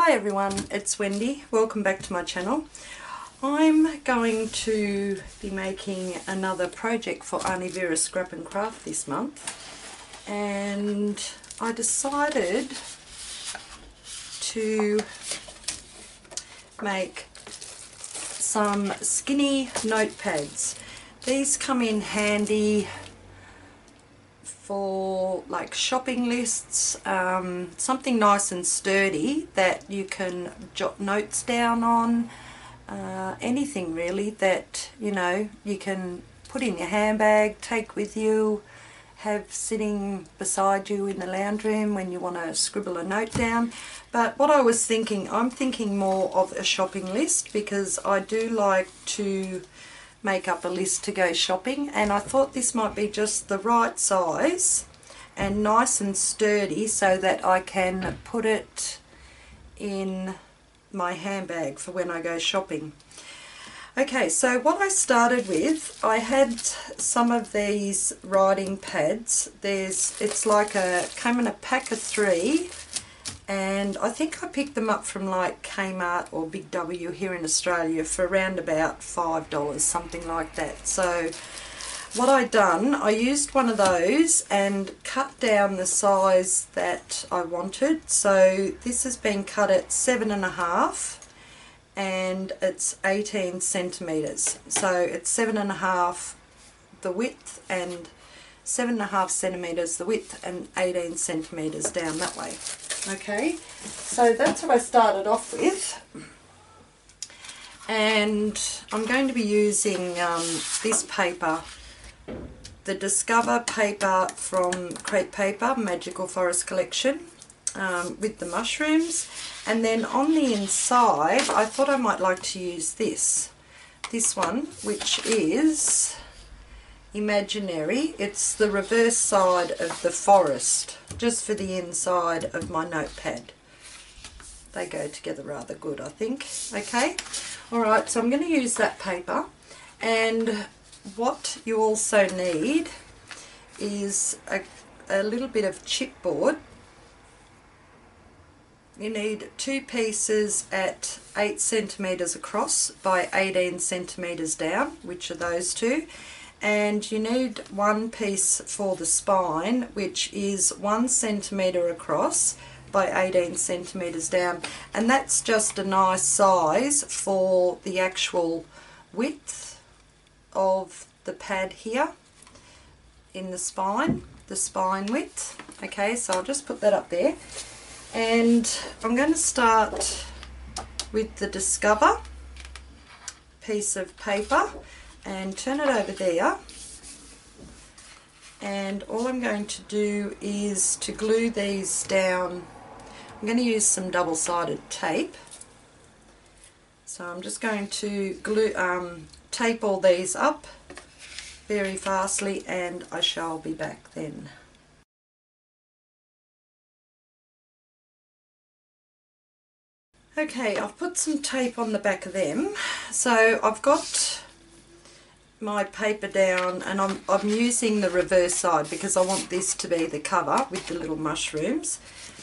Hi everyone, it's Wendy. Welcome back to my channel. I'm going to be making another project for Aunty Vera Scrap and Craft this month, and I decided to make some skinny notepads. These come in handy for like shopping lists, something nice and sturdy that you can jot notes down on, anything really that you can put in your handbag, take with you, have sitting beside you in the lounge room when you want to scribble a note down. But what I was thinking, I'm thinking more of a shopping list, because I do like to make up a list to go shopping, and I thought this might be just the right size and nice and sturdy so that I can put it in my handbag for when I go shopping. Okay, so what I started with, I had some of these writing pads. It's like came in a pack of 3, and I think I picked them up from like Kmart or Big W here in Australia for around about $5, something like that. So what I done, I used one of those and cut down the size that I wanted. So this has been cut at 7.5 and it's 18 centimeters. So it's 7.5 the width and 7.5 centimeters the width and 18 centimeters down that way. Okay, so that's what I started off with, and I'm going to be using this paper, the Discover paper from Crepe Paper Magical Forest Collection, with the mushrooms. And then on the inside I thought I might like to use this one, which is Imaginary. It's the reverse side of the forest, just for the inside of my notepad. They go together rather good, I think. Okay, alright, so I'm going to use that paper, and what you also need is a little bit of chipboard. You need 2 pieces at 8 centimeters across by 18 centimeters down, which are those 2. And you need 1 piece for the spine, which is 1 centimeter across by 18 centimeters down, and that's just a nice size for the actual width of the pad here in the spine width. Okay, so I'll just put that up there, and I'm going to start with the Discover piece of paper and turn it over there, and all I'm going to do is to glue these down. I'm going to use some double-sided tape, so I'm just going to glue tape all these up very fastly, and I shall be back then. Okay, I've put some tape on the back of them, so I've got my paper down, and I'm using the reverse side because I want this to be the cover with the little mushrooms.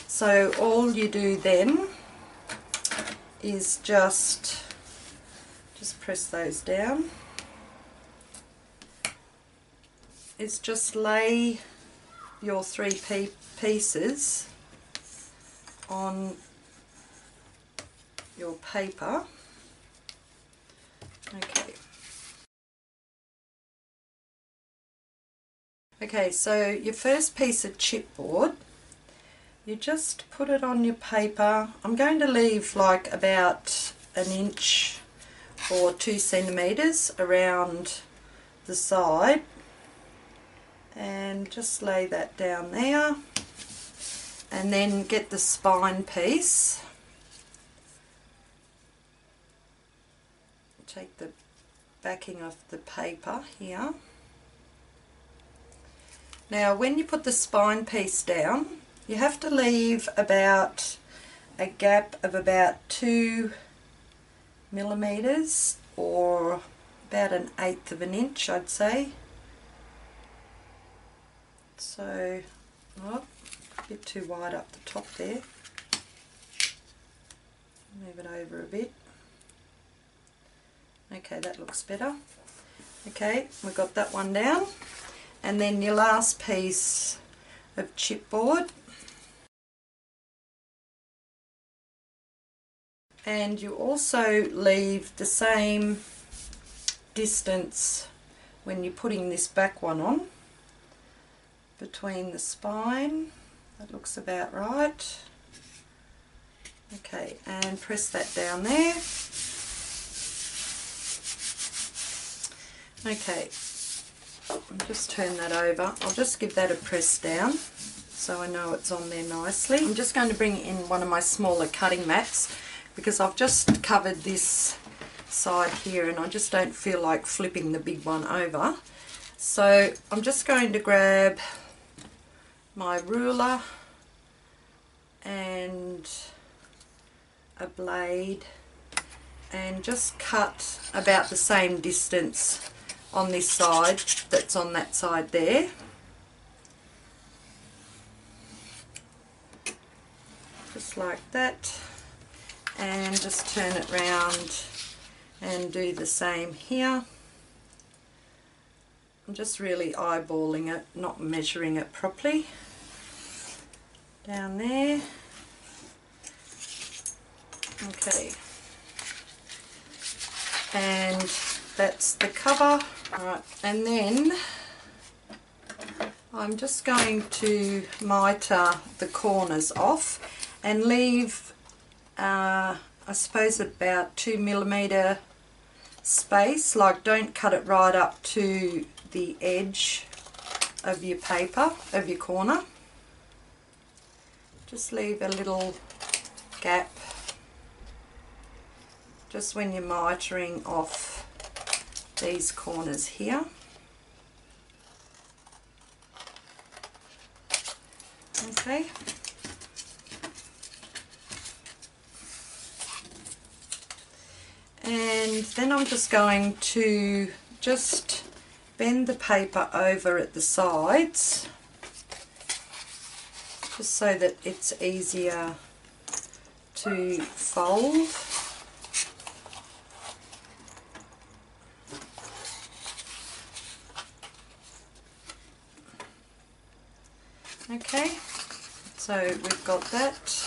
So all you do then is just press those down. It's just lay your 3 pieces on your paper. Okay, so your first piece of chipboard, you just put it on your paper. I'm going to leave like about 1 inch or 2 centimeters around the side, and just lay that down there, and then get the spine piece. Take the backing of the paper here. Now when you put the spine piece down, you have to leave about a gap of about 2 millimeters, or about 1/8 of an inch, I'd say. So, oh, a bit too wide up the top there. Move it over a bit. Okay, that looks better. Okay, we've got that one down. And then your last piece of chipboard. And you also leave the same distance when you're putting this back one on between the spine. That looks about right. Okay, and press that down there. Okay, I'll just turn that over. I'll just give that a press down so I know it's on there nicely. I'm just going to bring in one of my smaller cutting mats because I've just covered this side here and I just don't feel like flipping the big one over. So I'm just going to grab my ruler and a blade and just cut about the same distance on this side that's on that side there. Just like that, and just turn it round and do the same here. I'm just really eyeballing it, not measuring it properly. Down there. Okay. And that's the cover. Alright, and then I'm just going to mitre the corners off and leave I suppose about 2mm space, like don't cut it right up to the edge of your paper, of your corner. Just leave a little gap just when you're mitering off these corners here. Okay. And then I'm just going to just bend the paper over at the sides just so that it's easier to fold. Okay, so we've got that.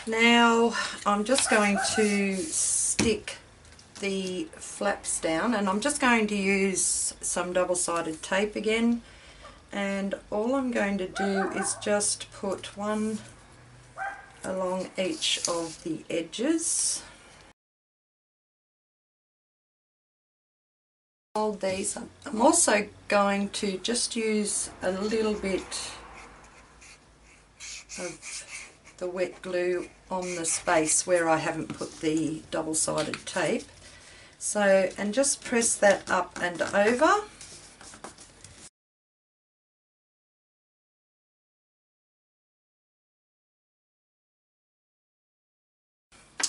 Now I'm just going to stick the flaps down, and I'm just going to use some double-sided tape again, and all I'm going to do is just put one along each of the edges. Fold these up. I'm also going to just use a little bit of the wet glue on the space where I haven't put the double-sided tape. So, and just press that up and over.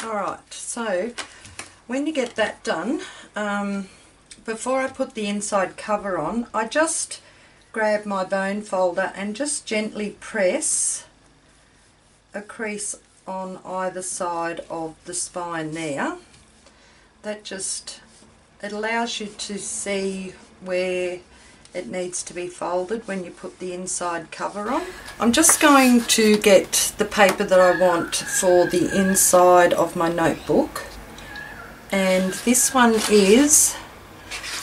Alright, so when you get that done, before I put the inside cover on, I just grab my bone folder and just gently press a crease on either side of the spine there. That just, it allows you to see where it needs to be folded when you put the inside cover on. I'm just going to get the paper that I want for the inside of my notebook, and this one is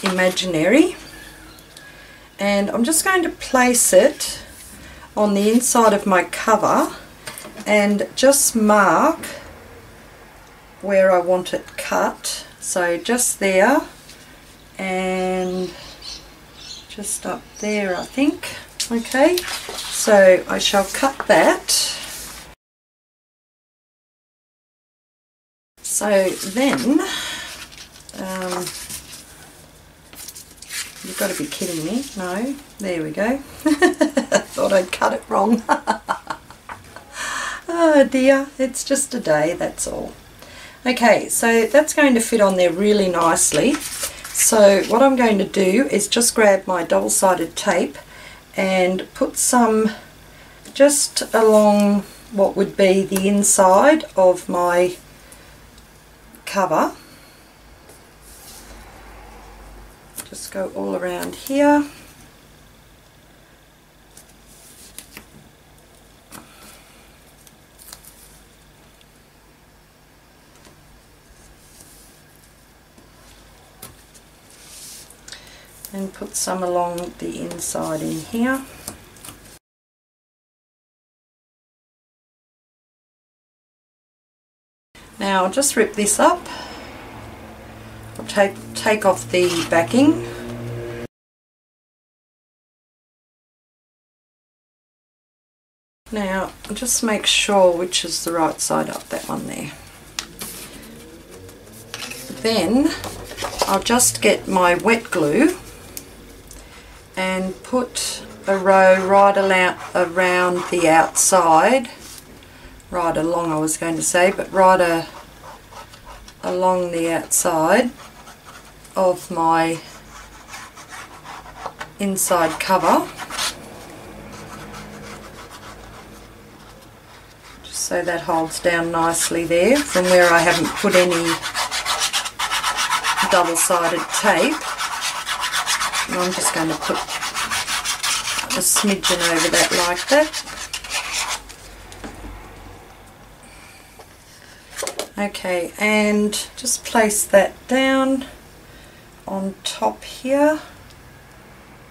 Imaginary, and I'm just going to place it on the inside of my cover and just mark where I want it cut. So just there and just up there, I think. Okay, so I shall cut that. So then you've got to be kidding me. No, there we go. Thought I'd cut it wrong. Oh dear, it's just a day, that's all. Okay, so that's going to fit on there really nicely. So what I'm going to do is just grab my double-sided tape and put some just along what would be the inside of my cover. Just go all around here. And put some along the inside in here. Now I'll just rip this up. I'll take off the backing. Now just make sure which is the right side up, that one there. Then I'll just get my wet glue and put a row right around the outside, right along I was going to say, but right along the outside of my inside cover, just so that holds down nicely there from where I haven't put any double-sided tape. And I'm just going to put a smidgen over that like that. Okay, and just place that down on top here.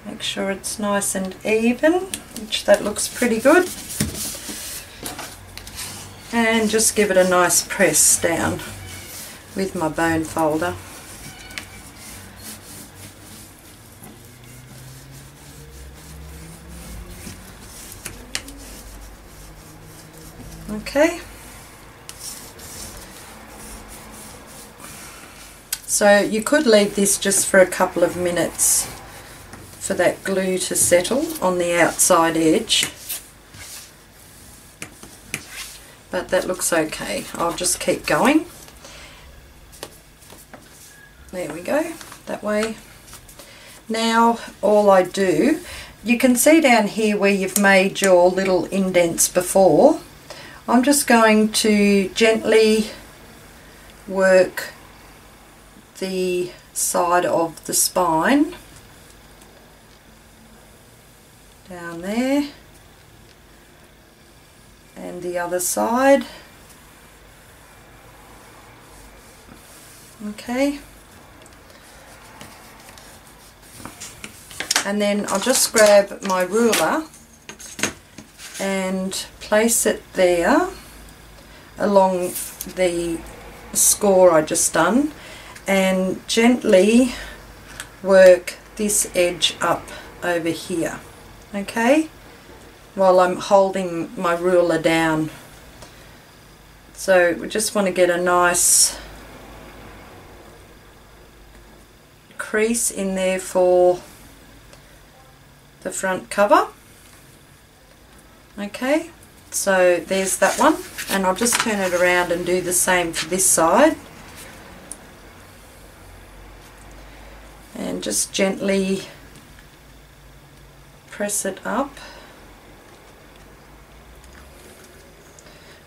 Make sure it's nice and even, which that looks pretty good. And just give it a nice press down with my bone folder. Okay, so you could leave this just for a couple of minutes for that glue to settle on the outside edge, but that looks okay. I'll just keep going. There we go, that way. Now all I do, you can see down here where you've made your little indents before. I'm just going to gently work the side of the spine down there, and the other side. Okay, and then I'll just grab my ruler and place it there along the score I just done, and gently work this edge up over here, okay, while I'm holding my ruler down. So we just want to get a nice crease in there for the front cover. Okay, so there's that one, and I'll just turn it around and do the same for this side, and just gently press it up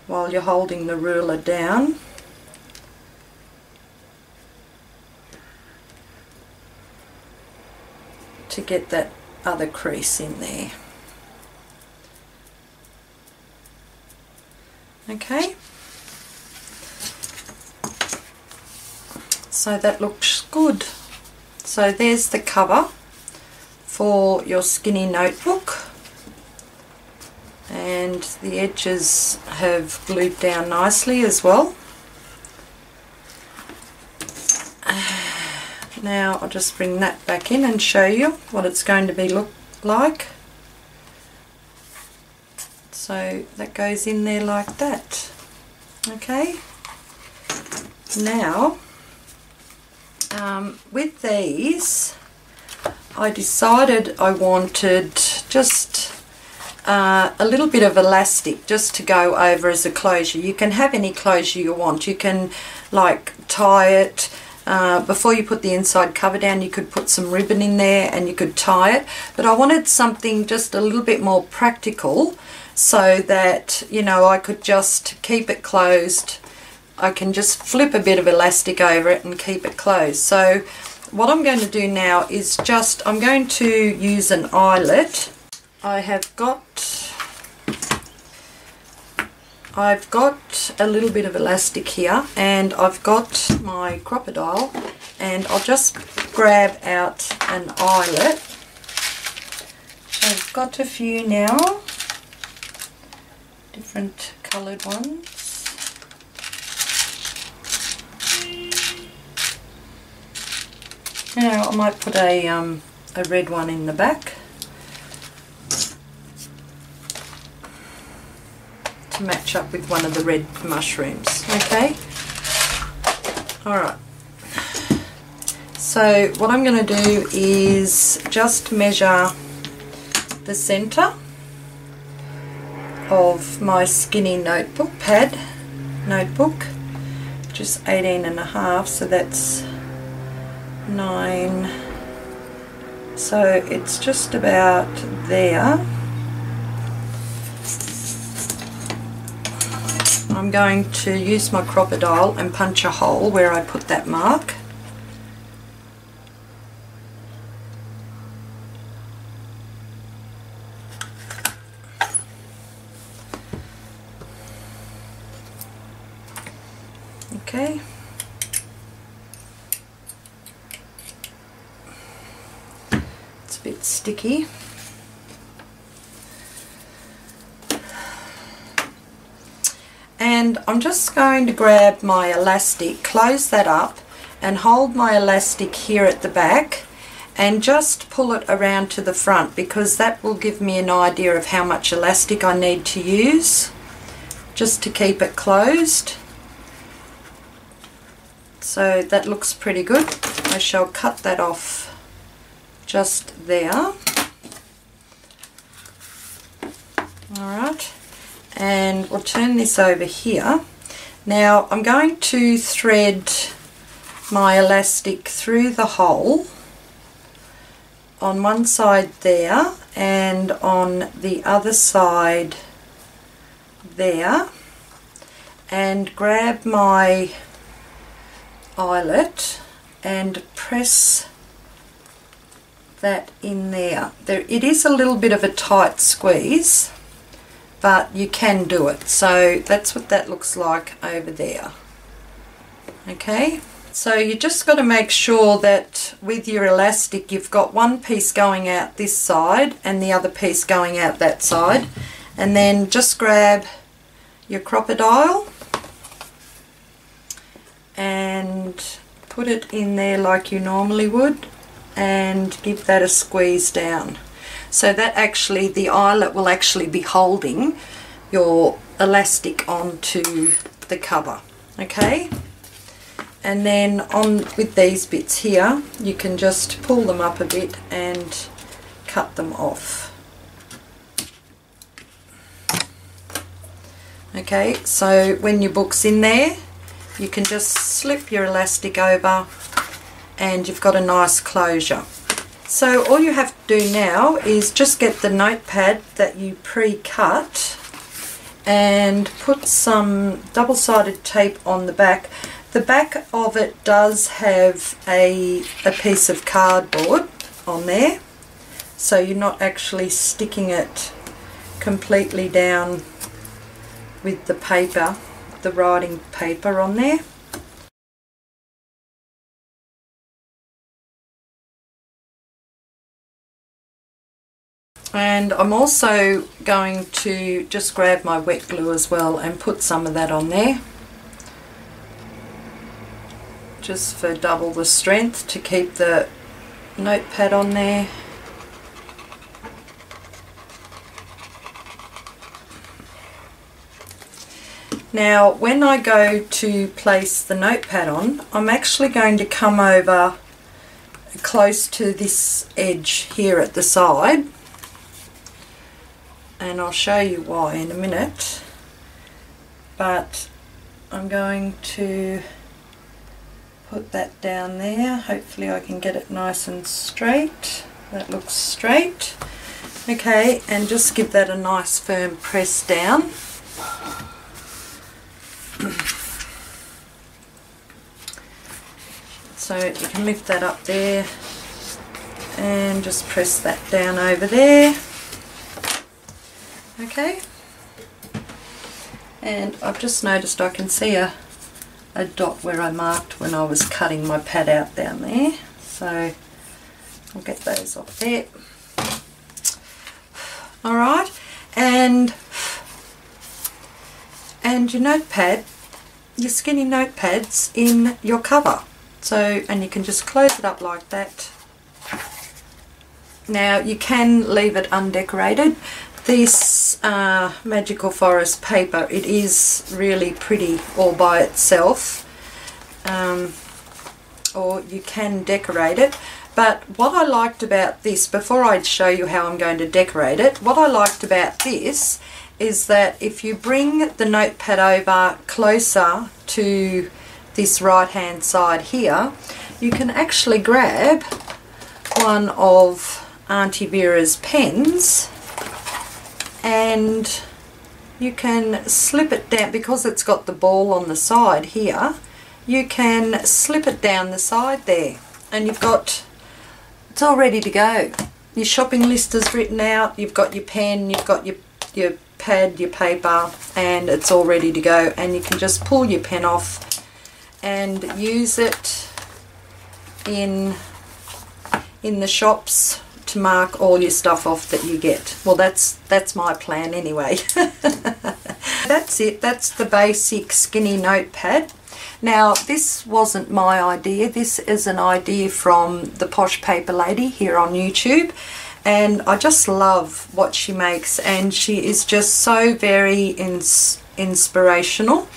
while you're holding the ruler down. To get that other crease in there. Okay, so that looks good. So there's the cover for your skinny notebook, and the edges have glued down nicely as well. Now I'll just bring that back in and show you what it's going to be look like. So that goes in there like that. Okay, now with these I decided I wanted just a little bit of elastic just to go over as a closure. You can have any closure you want. You can like tie it before you put the inside cover down. You could put some ribbon in there and you could tie it, but I wanted something just a little bit more practical so that, you know, I could just keep it closed. I can just flip a bit of elastic over it and keep it closed. So what I'm going to do now is I'm going to use an eyelet. I've got a little bit of elastic here, and I've got my crocodile, and I'll just grab out an eyelet. I've got a few now, different coloured ones. Now I might put a red one in the back to match up with one of the red mushrooms. Okay, alright, so what I'm going to do is just measure the centre of my skinny notebook notebook, which is 18.5, so that's 9, so it's just about there. I'm going to use my crocodile and punch a hole where I put that mark. Okay. It's a bit sticky. And I'm just going to grab my elastic, close that up, and hold my elastic here at the back and just pull it around to the front, because that will give me an idea of how much elastic I need to use just to keep it closed. So that looks pretty good. I shall cut that off just there. Alright. And we'll turn this over here. Now I'm going to thread my elastic through the hole on one side there and on the other side there, and grab my eyelet and press that in there. It is a little bit of a tight squeeze, but you can do it. So that's what that looks like over there. Okay, so you just got to make sure that with your elastic you've got one piece going out this side and the other piece going out that side, and then just grab your crocodile and put it in there like you normally would and give that a squeeze down. So that actually, the eyelet will actually be holding your elastic onto the cover. Okay, and then on with these bits here, you can just pull them up a bit and cut them off. Okay, so when your book's in there, you can just slip your elastic over and you've got a nice closure. So all you have to do now is just get the notepad that you pre-cut and put some double-sided tape on the back. The back of it does have a piece of cardboard on there, so you're not actually sticking it completely down with the paper, the writing paper on there. And I'm also going to just grab my wet glue as well and put some of that on there, just for double the strength to keep the notepad on there. Now when I go to place the notepad on, I'm actually going to come over close to this edge here at the side, and I'll show you why in a minute, but I'm going to put that down there. Hopefully I can get it nice and straight. That looks straight. Okay, and just give that a nice firm press down. So you can lift that up there and just press that down over there. Okay, and I've just noticed I can see a dot where I marked when I was cutting my pad out down there, so I'll get those off there. Alright, and your notepad, your skinny notepad's in your cover, so, and you can just close it up like that. Now you can leave it undecorated. This Magical Forest paper, it is really pretty all by itself, or you can decorate it. But what I liked about this, before I show you how I'm going to decorate it, what I liked about this is that if you bring the notepad over closer to this right hand side here, you can actually grab one of Aunty Vera's pens and you can slip it down, because it's got the ball on the side here, you can slip it down the side there and you've got, it's all ready to go. Your shopping list is written out, you've got your pen, you've got your pad, your paper, and it's all ready to go, and you can just pull your pen off and use it in the shops to mark all your stuff off that you get. Well, that's my plan anyway. That's it. That's the basic skinny notepad. Now, this wasn't my idea. This is an idea from the Posh Paper Lady here on YouTube, and I just love what she makes, and she is just so very inspirational.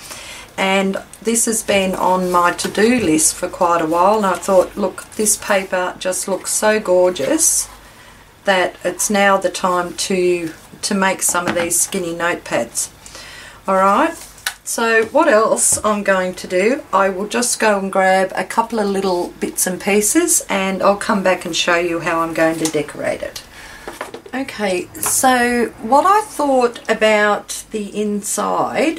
And this has been on my to-do list for quite a while, and I thought, look, this paper just looks so gorgeous that it's now the time to make some of these skinny notepads. Alright, so what else I'm going to do, I will just go and grab a couple of little bits and pieces and I'll come back and show you how I'm going to decorate it. Okay, so what I thought about the inside,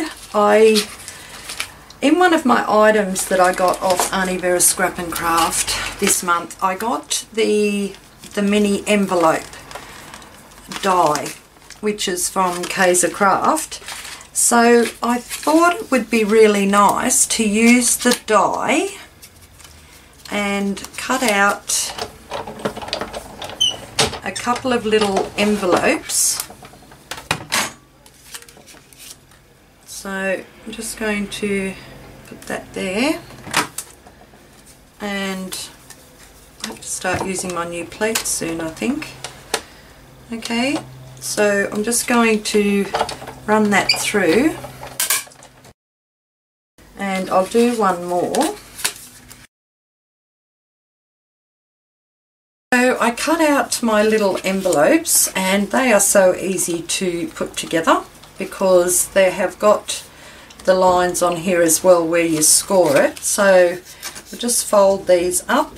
in one of my items that I got off Aunty Vera Scrap and Craft this month, I got the mini envelope die, which is from Kaiser Craft. So I thought it would be really nice to use the die and cut out a couple of little envelopes. So I'm just going to put that there, and I have to start using my new plate soon, I think. Okay, so I'm just going to run that through, and I'll do one more. So I cut out my little envelopes, and they are so easy to put together because they have got the lines on here as well where you score it. So we'll just fold these up.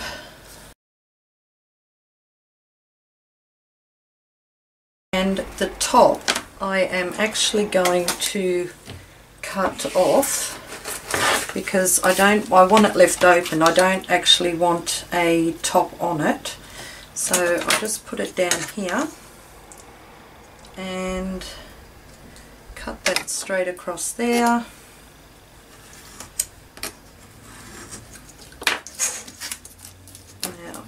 And the top I am actually going to cut off because I want it left open. I don't actually want a top on it. So I'll just put it down here and cut that straight across there. Now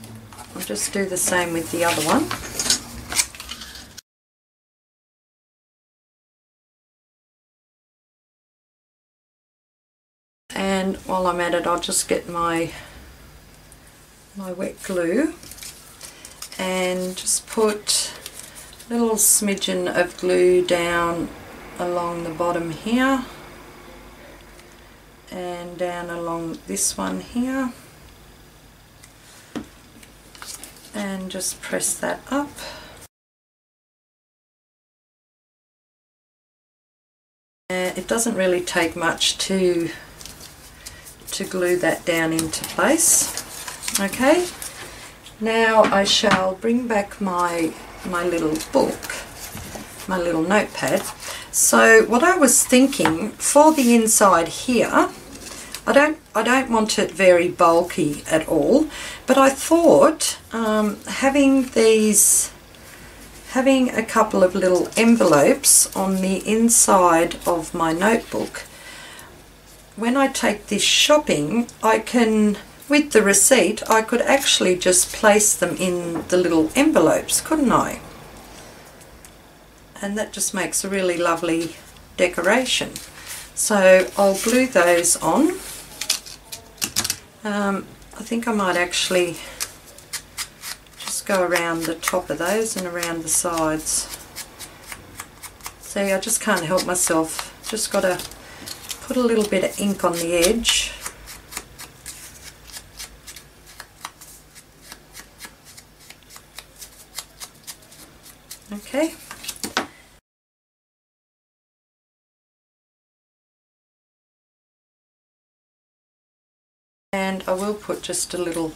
I'll just do the same with the other one. And while I'm at it, I'll just get my wet glue and just put a little smidgen of glue down along the bottom here and down along this one here, and just press that up. It doesn't really take much to glue that down into place. Okay, now I shall bring back my my little book, my little notepad. So what I was thinking for the inside here, I don't want it very bulky at all, but I thought having a couple of little envelopes on the inside of my notebook, when I take this shopping, I can, with the receipt, I could actually just place them in the little envelopes, couldn't I? And that just makes a really lovely decoration. So I'll glue those on. I think I might actually just go around the top of those and around the sides. See, I just can't help myself. Just got to put a little bit of ink on the edge. Okay. And I will put just a little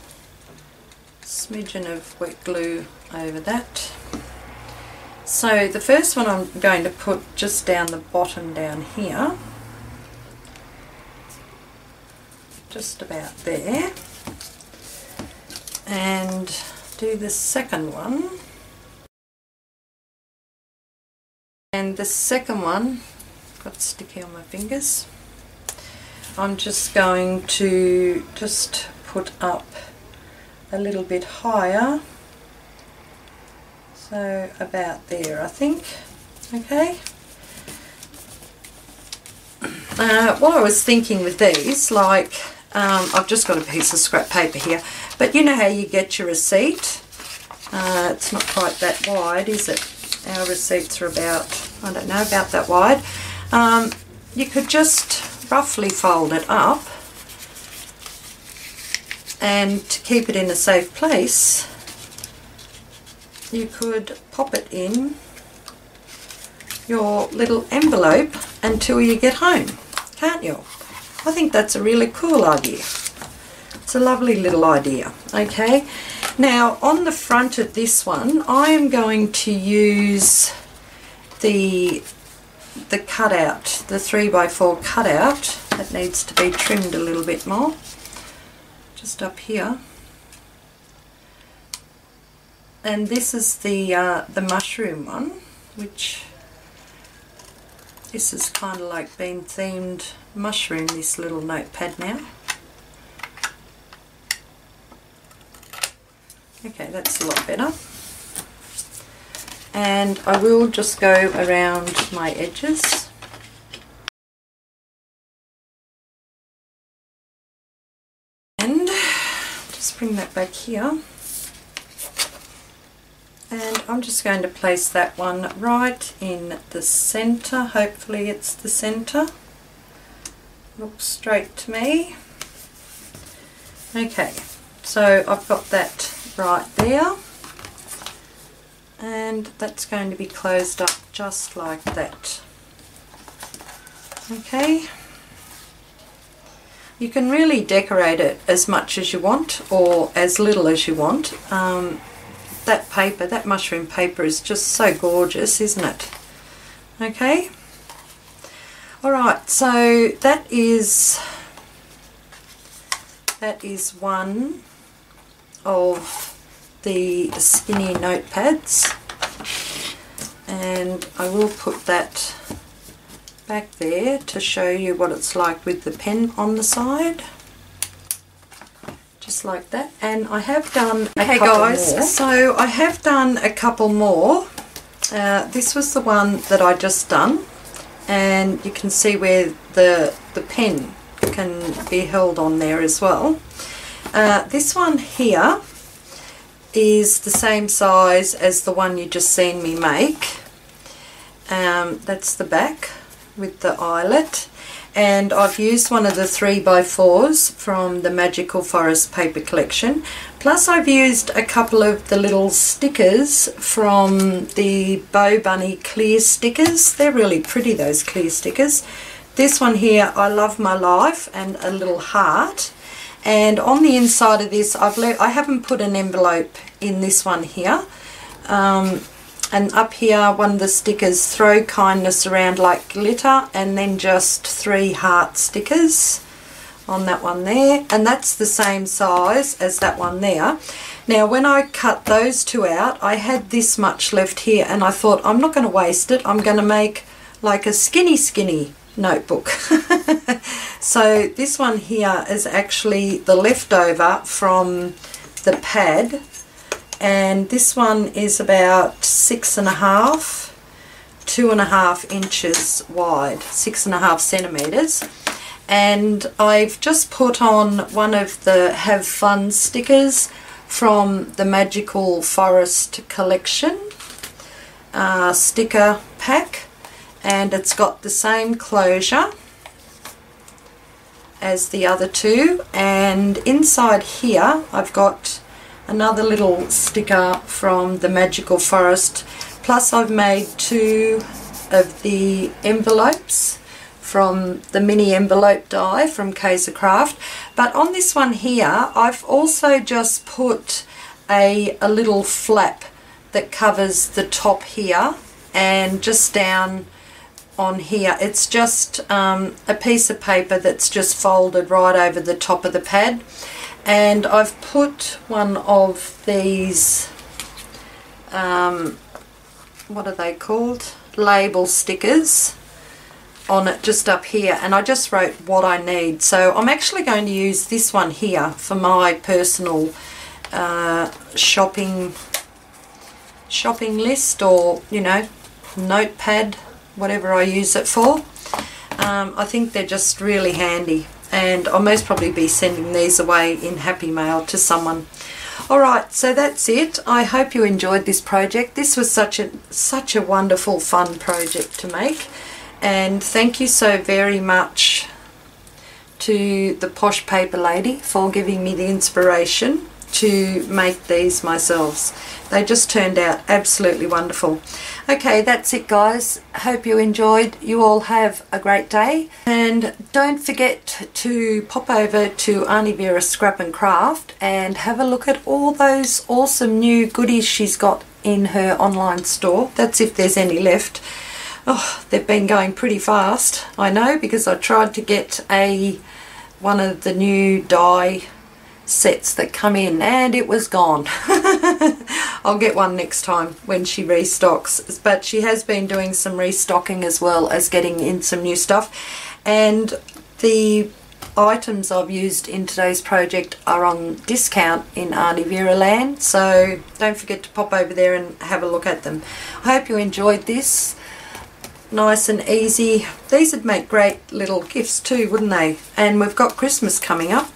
smidgen of wet glue over that. So the first one I'm going to put just down the bottom down here, just about there, and do the second one. And the second one, got sticky on my fingers, I'm just going to just put up a little bit higher, so about there I think. Okay. What I was thinking with these, like I've just got a piece of scrap paper here, but you know how you get your receipt? It's not quite that wide, is it? Our receipts are about, I don't know, about that wide. You could just roughly fold it up, and to keep it in a safe place, you could pop it in your little envelope until you get home, can't you? I think that's a really cool idea. It's a lovely little idea. Okay, now on the front of this one I am going to use the cutout, the 3x4 cutout that needs to be trimmed a little bit more, just up here. And this is the mushroom one, which this is kind of like been themed mushroom, this little notepad now. Okay, that's a lot better. And I will just go around my edges. And just bring that back here. And I'm just going to place that one right in the centre. Hopefully it's the centre. Looks straight to me. Okay, so I've got that right there. And that's going to be closed up just like that. Okay, you can really decorate it as much as you want or as little as you want. That paper, that mushroom paper, is just so gorgeous, isn't it? Okay, alright, so that is one of the skinny notepads, and I will put that back there to show you what it's like with the pen on the side, just like that. And I have done a couple more. So I have done a couple more. This was the one that I just done, and you can see where the pen can be held on there as well. This one here is the same size as the one you just seen me make. That's the back with the eyelet, and I've used one of the 3x4s from the Magical Forest paper collection, plus I've used a couple of the little stickers from the Bow Bunny clear stickers. They're really pretty, those clear stickers. This one here, I Love My Life, and a little heart. And on the inside of this, I haven't put an envelope in this one here. And up here, one of the stickers, throw kindness around like glitter, and then just 3 heart stickers on that one there, and that's the same size as that one there. Now when I cut those 2 out, I had this much left here, and I thought I'm not going to waste it, I'm going to make like a skinny notebook. So this one here is actually the leftover from the pad, and this one is about 6.5, 2.5 inches wide, 6.5 centimeters. And I've just put on one of the Have Fun stickers from the Magical Forest collection sticker pack, and it's got the same closure as the other 2, and inside here I've got another little sticker from the Magical Forest, plus I've made 2 of the envelopes from the mini envelope die from Kaiser Craft. But on this one here I've also just put a little flap that covers the top here, and just down on here it's just a piece of paper that's just folded right over the top of the pad, and I've put one of these what are they called, label stickers on it just up here, and I just wrote what I need. So I'm actually going to use this one here for my personal shopping list, or you know, notepad, whatever I use it for. I think they're just really handy, and I'll most probably be sending these away in Happy Mail to someone. Alright, so that's it. I hope you enjoyed this project. This was such a wonderful, fun project to make, and thank you so very much to the Posh Paper Lady for giving me the inspiration to make these myself. They just turned out absolutely wonderful. Okay, that's it guys. Hope you enjoyed. You all have a great day, and don't forget to pop over to Aunty Vera Scrap and Craft and have a look at all those awesome new goodies she's got in her online store. That's if there's any left. Oh, they've been going pretty fast, I know, because I tried to get one of the new die sets that come in and it was gone. I'll get one next time when she restocks, but she has been doing some restocking as well as getting in some new stuff, and the items I've used in today's project are on discount in Aunty Vera land, so don't forget to pop over there and have a look at them. I hope you enjoyed this. Nice and easy. These would make great little gifts too, wouldn't they? And we've got Christmas coming up.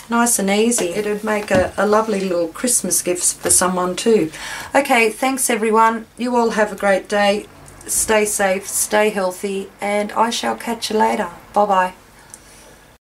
Nice and easy. It would make a lovely little Christmas gift for someone too. Okay, thanks everyone. You all have a great day. Stay safe, stay healthy, and I shall catch you later. Bye bye.